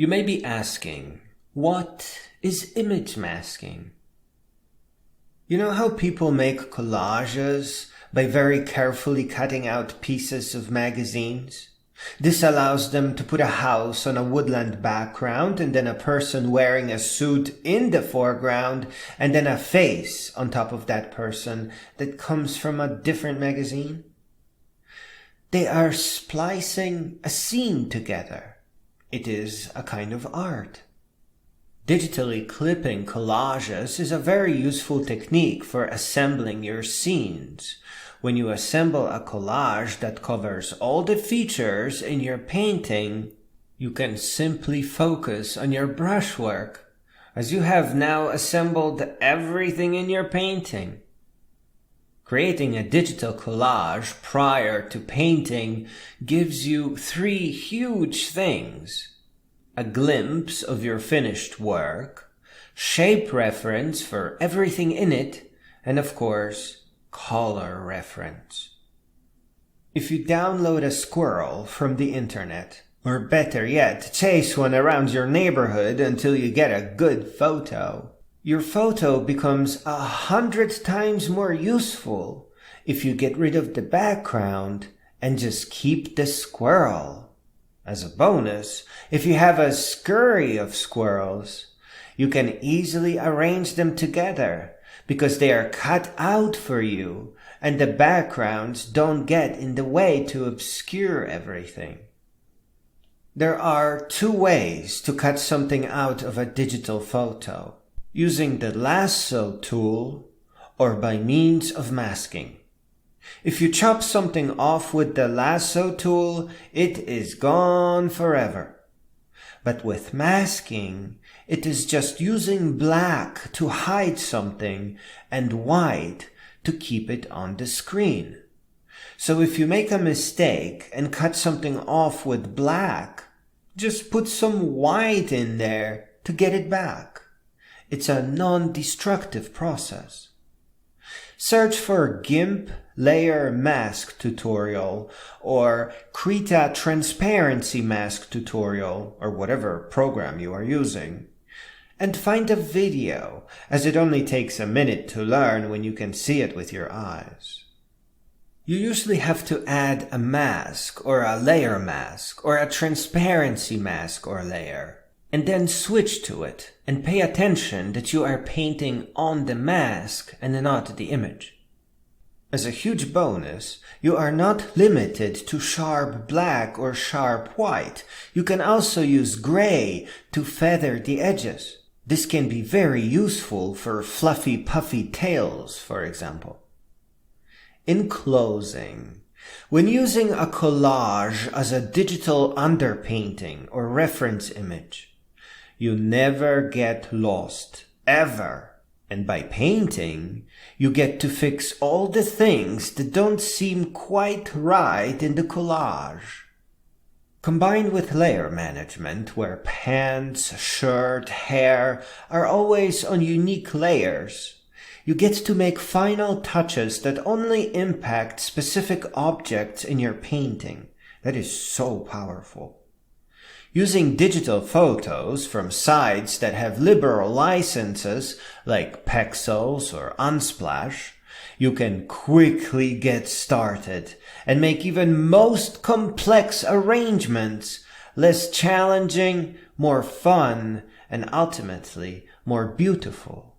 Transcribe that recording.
You may be asking, what is image masking? You know how people make collages by very carefully cutting out pieces of magazines? This allows them to put a house on a woodland background and then a person wearing a suit in the foreground and then a face on top of that person that comes from a different magazine. They are splicing a scene together. It is a kind of art. Digitally clipping collages is a very useful technique for assembling your scenes. When you assemble a collage that covers all the features in your painting, you can simply focus on your brushwork, as you have now assembled everything in your painting. Creating a digital collage prior to painting gives you three huge things: a glimpse of your finished work, shape reference for everything in it, and of course, color reference. If you download a squirrel from the internet, or better yet, chase one around your neighborhood until you get a good photo, your photo becomes 100 times more useful if you get rid of the background and just keep the squirrel. As a bonus, if you have a scurry of squirrels, you can easily arrange them together because they are cut out for you and the backgrounds don't get in the way to obscure everything. There are two ways to cut something out of a digital photo: using the Lasso Tool or by means of masking. If you chop something off with the Lasso Tool, it is gone forever. But with masking, it is just using black to hide something and white to keep it on the screen. So if you make a mistake and cut something off with black, just put some white in there to get it back. It's a non-destructive process. Search for GIMP Layer Mask Tutorial or Krita Transparency Mask Tutorial or whatever program you are using, and find a video, as it only takes a minute to learn when you can see it with your eyes. You usually have to add a mask or a layer mask or a transparency mask or layer, and then switch to it and pay attention that you are painting on the mask and not the image. As a huge bonus, you are not limited to sharp black or sharp white. You can also use gray to feather the edges. This can be very useful for fluffy, puffy tails, for example. In closing, when using a collage as a digital underpainting or reference image, you never get lost, ever. And by painting, you get to fix all the things that don't seem quite right in the collage. Combined with layer management, where pants, shirt, hair are always on unique layers, you get to make final touches that only impact specific objects in your painting. That is so powerful. Using digital photos from sites that have liberal licenses like Pexels or Unsplash, you can quickly get started and make even most complex arrangements less challenging, more fun, and ultimately more beautiful.